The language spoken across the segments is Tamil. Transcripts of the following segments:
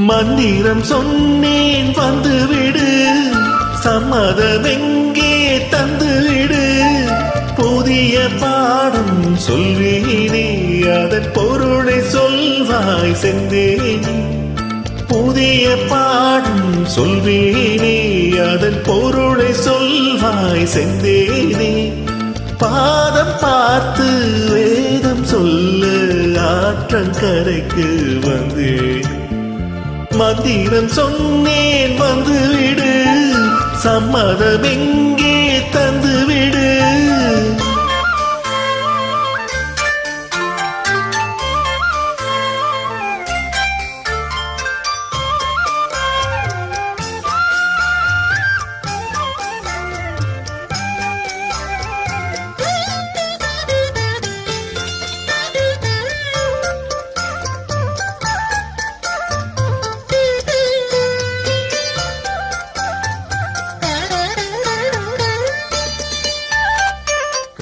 மந்திரம் சொன்னேன் வந்துவிடு, சம்மதமெங்கே தந்துவிடு. புதிய பாடம் சொல்வேனே, அதன் பொருளை சொல்வாய் செந்தேனே. புதிய பாடம் சொல்வேனே, அதன் பொருளை சொல்வாய் செந்தேனே. பாதம் பார்த்து வேதம் சொல்ல ஆற்றங்கரைக்கு வந்தேன். மந்திரம் சொன்னேன் வந்துவிடு, சம்மதமெங்கே தந்துவிடு.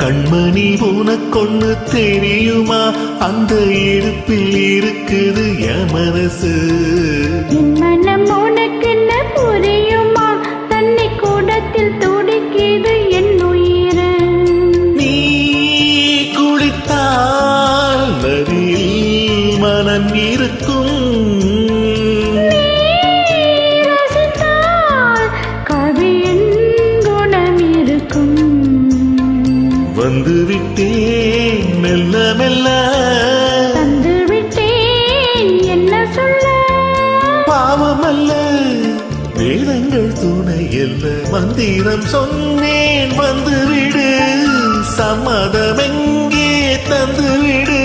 கண்மணி உனக்கொன்னு தெரியுமா, அந்த இடுப்பில் இருக்குது என் மனசு. மனம் உனக்கு புரியுமா, தன்னை கூடத்தில் துடிக்குது என் உயிர். நீ குளித்தால் நதியில் மனம் இருக்கும், வந்து விட்டேன் மெல்ல மெல்ல, தந்து விட்டேன் என்ன சொல்ல. பாவமல்ல வேதங்கள் துணையல்ல, மந்திரம் சொன்னேன் வந்துவிடு, சம்மதமெங்கே தந்துவிடு.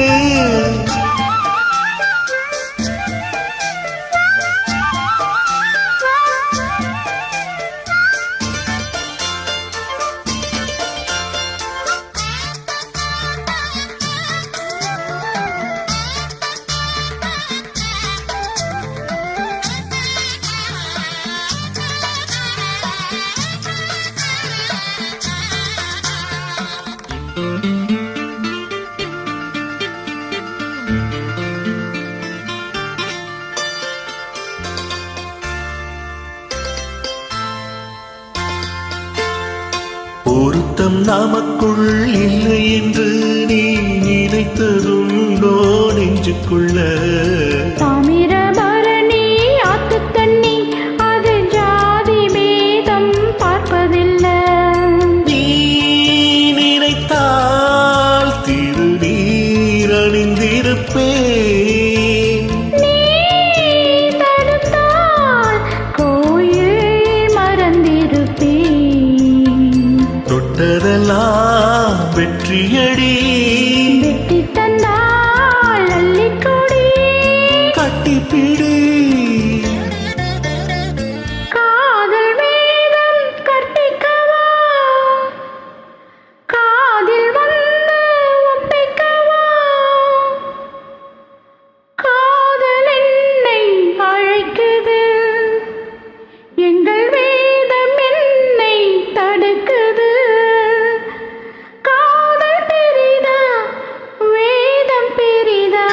பொருத்தம் நமக்குள் இல்லை என்று நீ நினைத்ததுண்டோ நெஞ்சுக்குள்ள. தாமிரபரணி ஆத்து தண்ணி, அது ஜாதி பேதம் பார்ப்பதில்லை. நீ நினைத்தால் திருநீர் அணிந்திருப்பேன், நீ தடுத்தால் கோயில் மறந்திருப்பேன். தொட்டதெல்லாம் வெற்றியடி, வெட்டி தந்தால் அள்ளிக்கொடி. கட்டிப்பிடி காதல் வேதம் கற்பிக்கவா, காதில் வந்து ஒப்பிக்கவா. காதல் என்னை அழைக்குது, எங்கள் வேதம் என்னை தடுக்குது. காதல் பெரிதா வேதம் பெரிதா,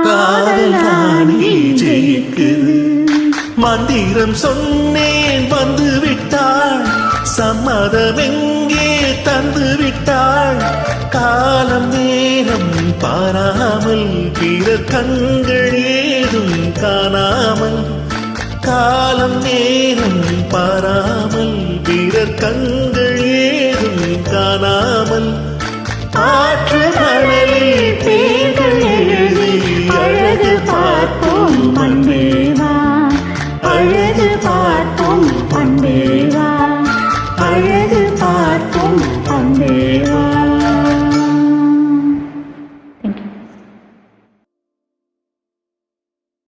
காதல் தானே ஜெயிக்குது. மந்திரம் சொன்னேன் வந்து விட்டாள், சம்மதமெங்கே தந்து விட்டாள். காலம் நேரம் பாராமல் பிறர் கண்கள் ஏதும் காணாமல், காலம் நேரம் பாராமல் பிறர் கண்கள் ஏதும் காணாமல். ஆற்று கடலில் பேர்கள் எழுதி அழகு பார்ப்போம் பண்பேவா, அழகு பார்ப்போம் பண்பே.